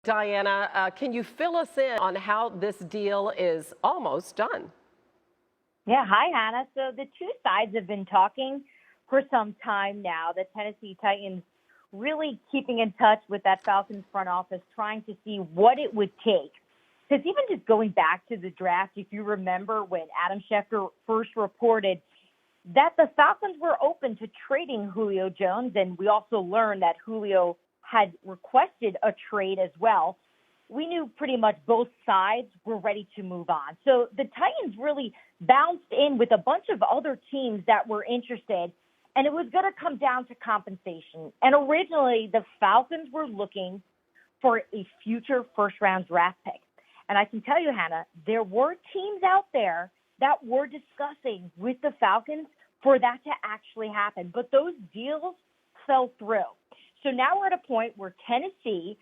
Diana, can you fill us in on how this deal is almost done? Yeah, hi, Hannah. So the two sides have been talking for some time now. The Tennessee Titans really keeping in touch with that Falcons front office, trying to see what it would take. Because even just going back to the draft, if you remember when Adam Schefter first reported that the Falcons were open to trading Julio Jones, and we also learned that Julio had requested a trade as well, we knew pretty much both sides were ready to move on. So the Titans really bounced in with a bunch of other teams that were interested, and it was going to come down to compensation. And originally, the Falcons were looking for a future first-round draft pick. And I can tell you, Hannah, there were teams out there that were discussing with the Falcons for that to actually happen. But those deals fell through. So now we're at a point where Tennessee,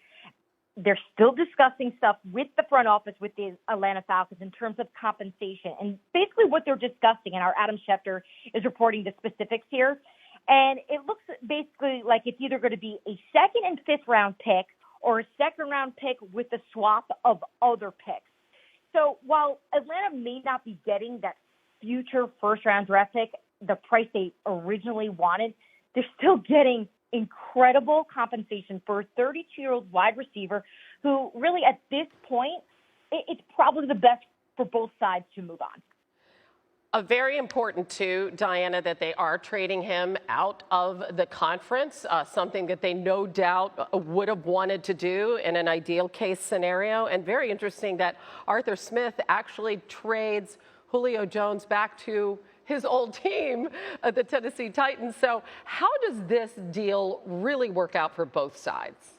they're still discussing stuff with the front office, with the Atlanta Falcons in terms of compensation. And basically what they're discussing, and our Adam Schefter is reporting the specifics here, and it looks basically like it's either going to be a second and fifth round pick or a second round pick with a swap of other picks. So while Atlanta may not be getting that future first round draft pick, the price they originally wanted, they're still getting incredible compensation for a 32-year-old wide receiver who really at this point, it's probably the best for both sides to move on. Very important, too, Diana, that they are trading him out of the conference, something that they no doubt would have wanted to do in an ideal case scenario. And very interesting that Arthur Smith actually trades Julio Jones back to his old team, the Tennessee Titans. So how does this deal really work out for both sides?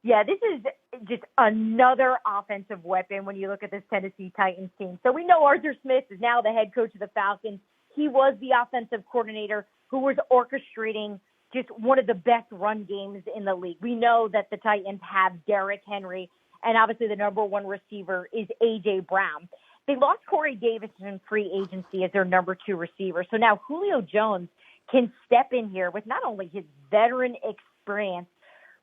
Yeah, this is just another offensive weapon when you look at this Tennessee Titans team. So we know Arthur Smith is now the head coach of the Falcons. He was the offensive coordinator who was orchestrating just one of the best run games in the league. We know that the Titans have Derrick Henry, and obviously the number one receiver is A.J. Brown. They lost Corey Davis in free agency as their number two receiver. So now Julio Jones can step in here with not only his veteran experience,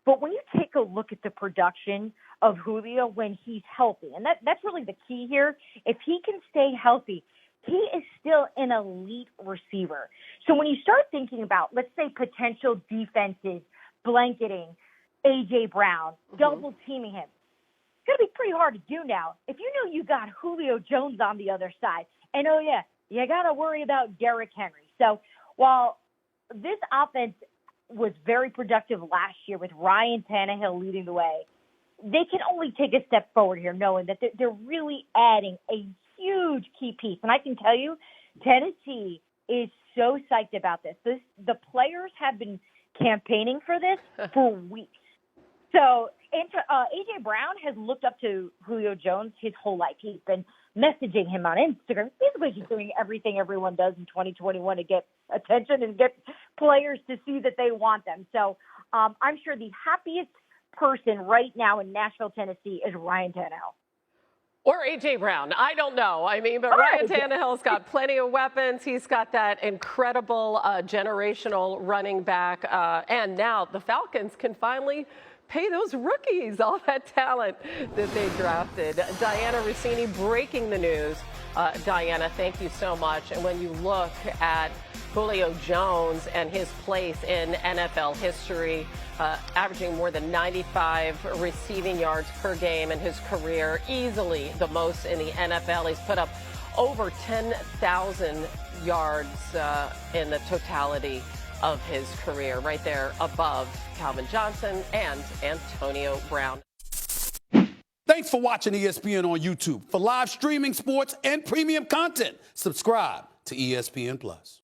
but when you take a look at the production of Julio when he's healthy, and that's really the key here. If he can stay healthy, he is still an elite receiver. So when you start thinking about, let's say, potential defenses blanketing A.J. Brown, double teaming him, it's going to be pretty hard to do now. If you know you got Julio Jones on the other side, and oh yeah, you got to worry about Derrick Henry. So while this offense was very productive last year with Ryan Tannehill leading the way, they can only take a step forward here knowing that they're really adding a huge key piece. And I can tell you, Tennessee is so psyched about this. The players have been campaigning for this for weeks. So A.J. Brown has looked up to Julio Jones his whole life. He's been messaging him on Instagram. Basically, he's doing everything everyone does in 2021 to get attention and get players to see that they want them. So I'm sure the happiest person right now in Nashville, Tennessee is Ryan Tannehill. Or A.J. Brown. I don't know. I mean, but Ryan Tannehill's got plenty of weapons. He's got that incredible generational running back. And now the Falcons can finally pay those rookies all that talent that they drafted. Diana Rossini breaking the news. Diana, thank you so much. And when you look at Julio Jones and his place in NFL history, averaging more than 95 receiving yards per game in his career, easily the most in the NFL. He's put up over 10,000 yards in the totality of his career, right there above Calvin Johnson and Antonio Brown. Thanks for watching ESPN on YouTube. For live streaming, sports, and premium content, subscribe to ESPN+.